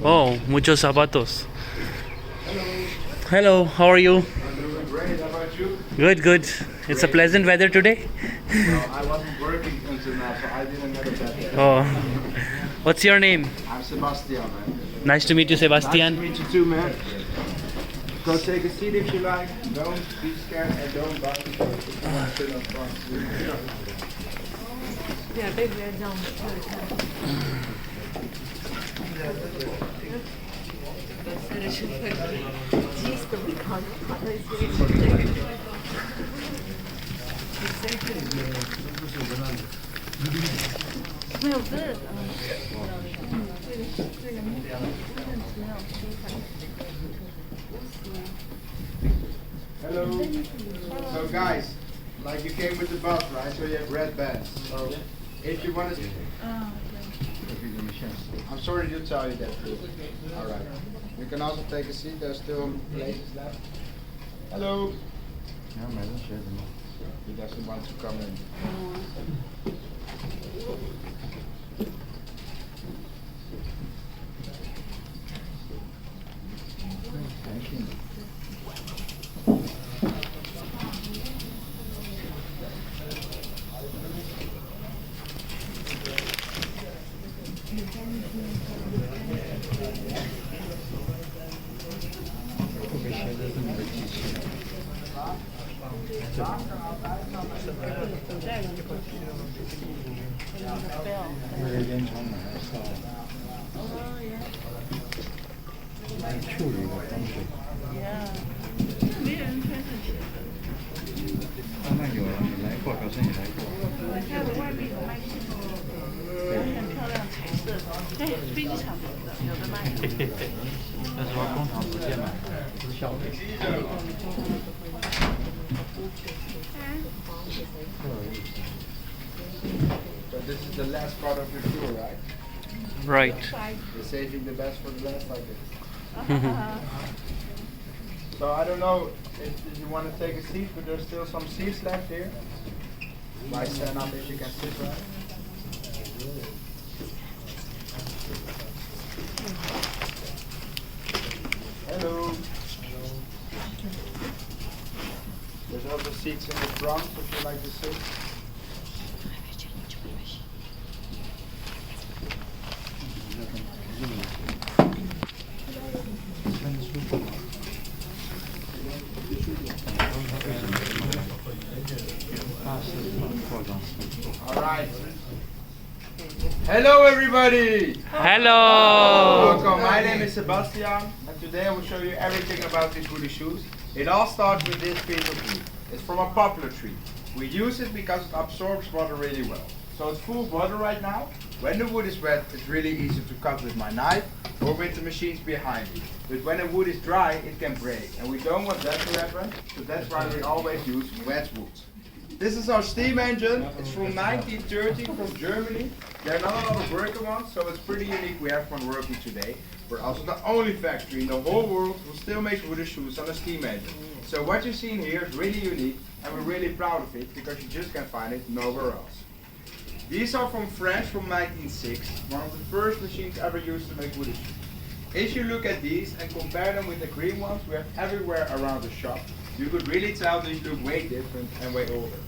Oh, muchos zapatos. Hello, how are you? I'm doing great. How about you? Good, good. It's a pleasant weather today. Well, I wasn't working until now, so I didn't have a bad day. Oh, what's your name? I'm Sebastian, man. Nice to meet you, Nice to Sebastian. meet you too, man. Go take a seat if you like. Don't be scared and don't bite because it's not sit up front. Yeah, baby, I don't. Smell good. Hello. So guys, like you came with the bus, right? So you have red bands. So if you want to... I'm sorry to tell you that. Alright. You can also take a seat. There's still places left. Hello. He doesn't want to come in. Thank you. So this is the last part of your tour, right? Right. You're saving the best for the last, like this. So I don't know if you want to take a seat, but there's still some seats left here. Why stand up if you can sit right? Hello. There's also seats in the front if you like to sit. Alright. Hello everybody! Hello. Welcome, my name is Sebastian and today I will show you everything about these woody shoes. It all starts with this piece of wood. It's from a poplar tree. We use it because it absorbs water really well. So it's full of water right now. When the wood is wet, it's really easy to cut with my knife or with the machines behind me. But when the wood is dry, it can break. And we don't want that to happen, so that's why we always use wet wood. This is our steam engine. It's from 1930 from Germany. There are not a lot of working ones, so it's pretty unique we have one working today. We're also the only factory in the whole world who still makes wooden shoes on a steam engine. So what you've seen here is really unique and we're really proud of it because you just can't find it nowhere else. These are from France from 1906, one of the first machines ever used to make wooden shoes. If you look at these and compare them with the green ones we have everywhere around the shop, you could really tell these look way different and way older.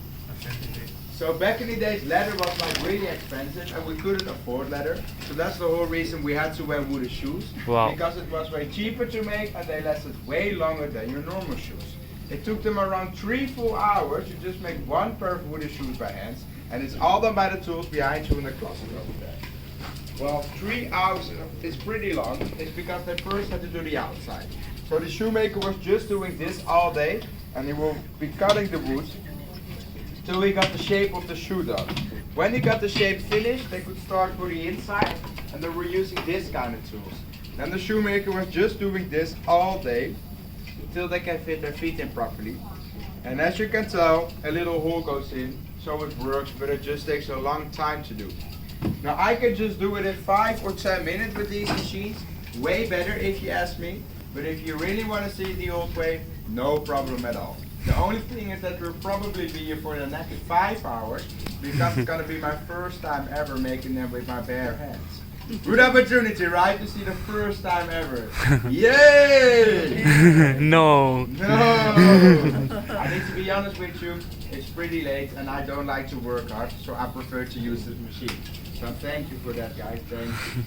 So back in the days, leather was like really expensive and we couldn't afford leather. So that's the whole reason we had to wear wooden shoes. Wow. Because it was way cheaper to make and they lasted way longer than your normal shoes. It took them around 3 full hours to just make one pair of wooden shoes by hand. And it's all done by the tools behind you in the closet over there. Well, 3 hours is pretty long. It's because they first had to do the outside. So the shoemaker was just doing this all day and he will be cutting the wood till he got the shape of the shoe done. When he got the shape finished, they could start for the inside and they were using this kind of tools. Then the shoemaker was just doing this all day till they can fit their feet in properly. And as you can tell, a little hole goes in, so it works, but it just takes a long time to do. Now I can just do it in 5 or 10 minutes with these machines, way better if you ask me, but if you really want to see it the old way, no problem at all. The only thing is that we'll probably be here for the next 5 hours, because it's going to be my first time ever making them with my bare hands. Good opportunity, right? To see the first time ever. Yay! No. No! I need to be honest with you, it's pretty late and I don't like to work hard, so I prefer to use this machine. So thank you for that, guys. Thank you.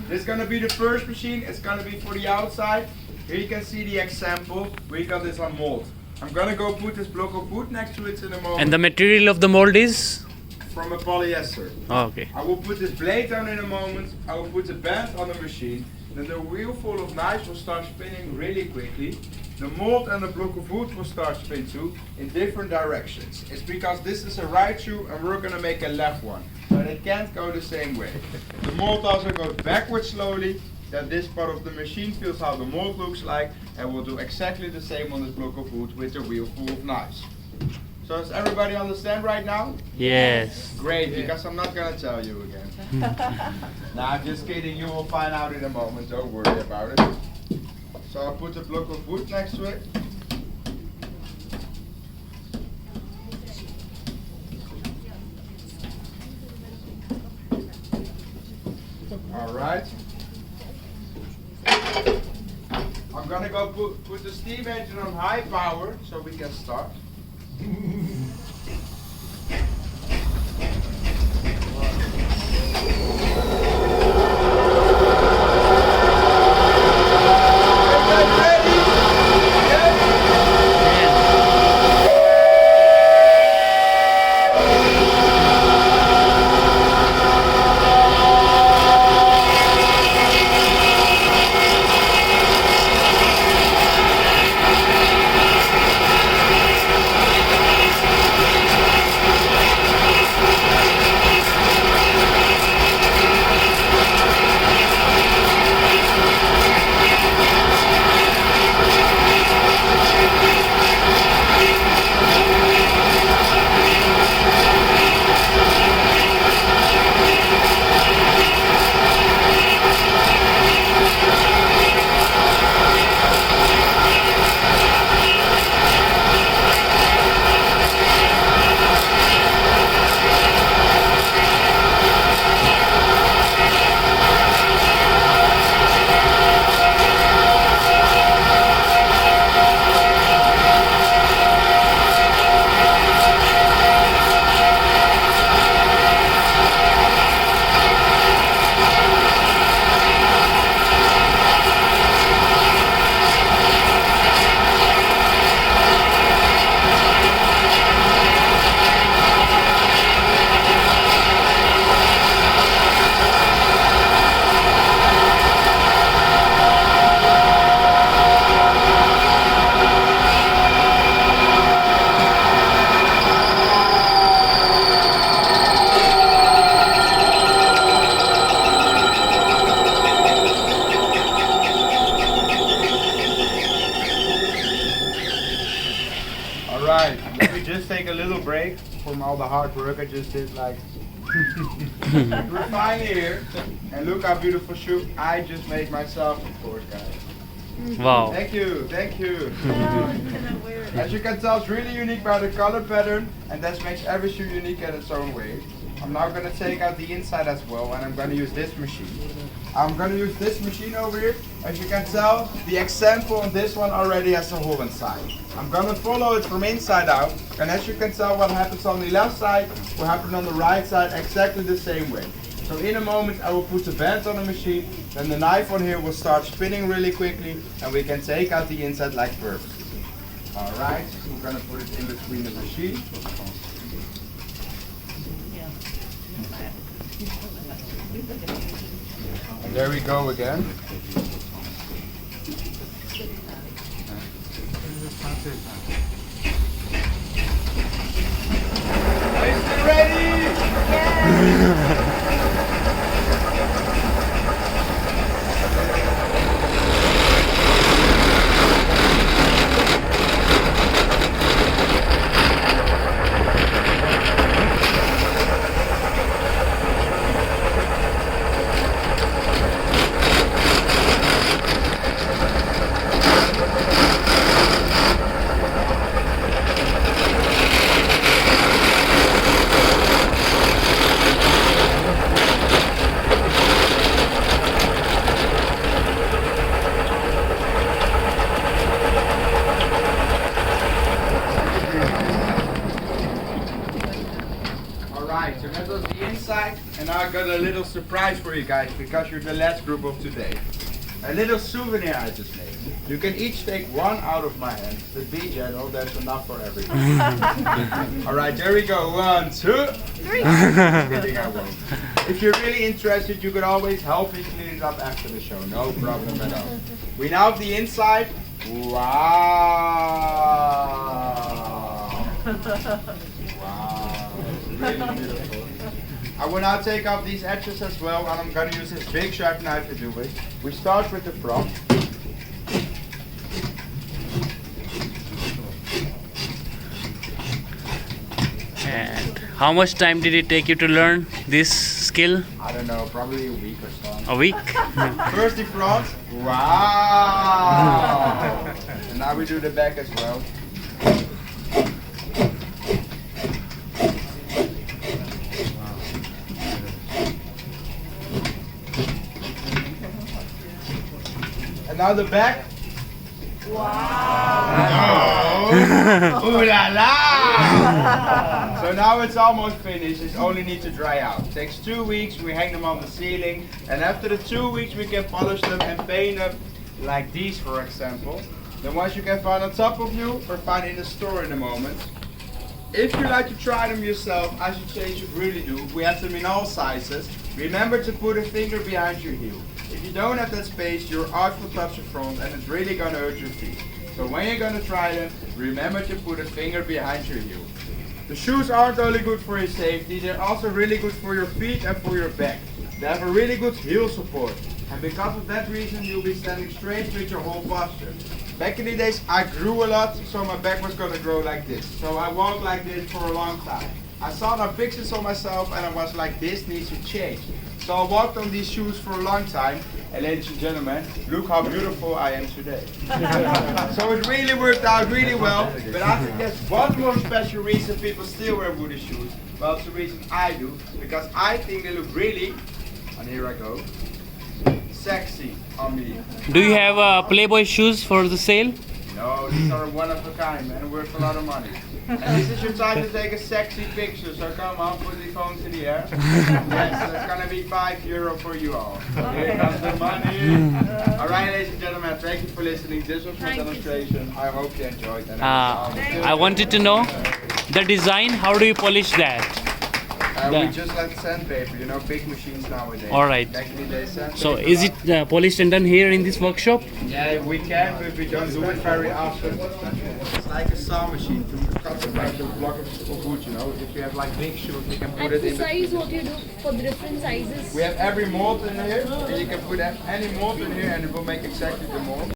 This is gonna be the first machine. It's gonna be for the outside. Here you can see the example. We got this on mold. I'm gonna go put this block of wood next to it in a moment. And the material of the mold is? From a polyester. Oh, okay. I will put this blade down in a moment. I will put the band on the machine. Then the wheel full of knives will start spinning really quickly. The mold and the block of wood will start spin too in different directions. It's because this is a right shoe and we're gonna make a left one. But it can't go the same way. The mold also goes backwards slowly. Then this part of the machine feels how the mold looks like and we'll do exactly the same on this block of wood with the wheel full of knives. So does everybody understand right now? Yes. Great, because I'm not gonna tell you again. Nah, I'm just kidding, you will find out in a moment, don't worry about it. So I'll put a block of wood next to it. Alright. I'm gonna go put the steam engine on high power so we can start. Alright, let me just take a little break from all the hard work I just did, like we're finally here, and look how beautiful shoe I just made myself, of course, guys. Wow. Thank you, thank you. No, you cannot wear it. As you can tell, it's really unique by the color pattern, and that makes every shoe unique in its own way. I'm now going to take out the inside as well, and I'm going to use this machine. I'm going to use this machine over here. As you can tell, the example on this one already has a hole inside. I'm going to follow it from inside out, and as you can tell, what happens on the left side will happen on the right side exactly the same way. So in a moment I will put the band on the machine, then the knife on here will start spinning really quickly, and we can take out the inside like perfectly. Alright, so we're going to put it in between the machine. And there we go again. Are you still ready? got a little surprise for you guys because you're the last group of today. A little souvenir I just made. You can each take one out of my hand, but be gentle, there's enough for everyone. Alright, there we go. 1, 2, 3. Kidding, I won't. If you're really interested, you could always help me clean it up after the show. No problem at all. We now have the inside. Wow. Wow. Really beautiful. I will now take off these edges as well, and I'm going to use this big sharp knife to do it. We start with the front. And how much time did it take you to learn this skill? I don't know, probably a week or so. A week? First the front. Wow! And now we do the back as well. And now the back. Wow! Ooh la la! So now it's almost finished. It only needs to dry out. It takes 2 weeks. We hang them on the ceiling, and after the 2 weeks, we can polish them and paint them like these, for example. The ones you can find on top of you or find in the store in a moment. If you like to try them yourself, I should say you should really do. We have them in all sizes. Remember to put a finger behind your heel. If you don't have that space, your arch will touch the front and it's really going to hurt your feet. So when you're going to try them, remember to put a finger behind your heel. The shoes aren't only good for your safety, they're also really good for your feet and for your back. They have a really good heel support. And because of that reason, you'll be standing straight with your whole posture. Back in the days, I grew a lot, so my back was going to grow like this. So I walked like this for a long time. I saw my pictures of myself and I was like, this needs to change. So I walked on these shoes for a long time, and ladies and gentlemen, look how beautiful I am today. So it really worked out really well, but I think there's one more special reason people still wear woody shoes. Well, it's the reason I do, because I think they look really, and here I go, sexy on me. Do you have Playboy shoes for the sale? No, these are one of a kind, man, and worth a lot of money. And this is your time to take a sexy picture, so come on, put the phones in the air. Yes, that's gonna be €5 for you all. Here comes the money. Alright, ladies and gentlemen, thank you for listening. This was my demonstration. I hope you enjoyed it. I wanted to know the design, how do you polish that? We just like sandpaper, you know, big machines nowadays. Alright. Back in the day, sandpaper. So is it polished and done here in this workshop? Yeah, we can, but we don't do it very often. It's like a saw machine to cut like the block of wood, you know. If you have like big shoes, you can put And it the in the... size, what you do for the different sizes? We have every mold in here, and you can put any mold in here and it will make exactly the mold.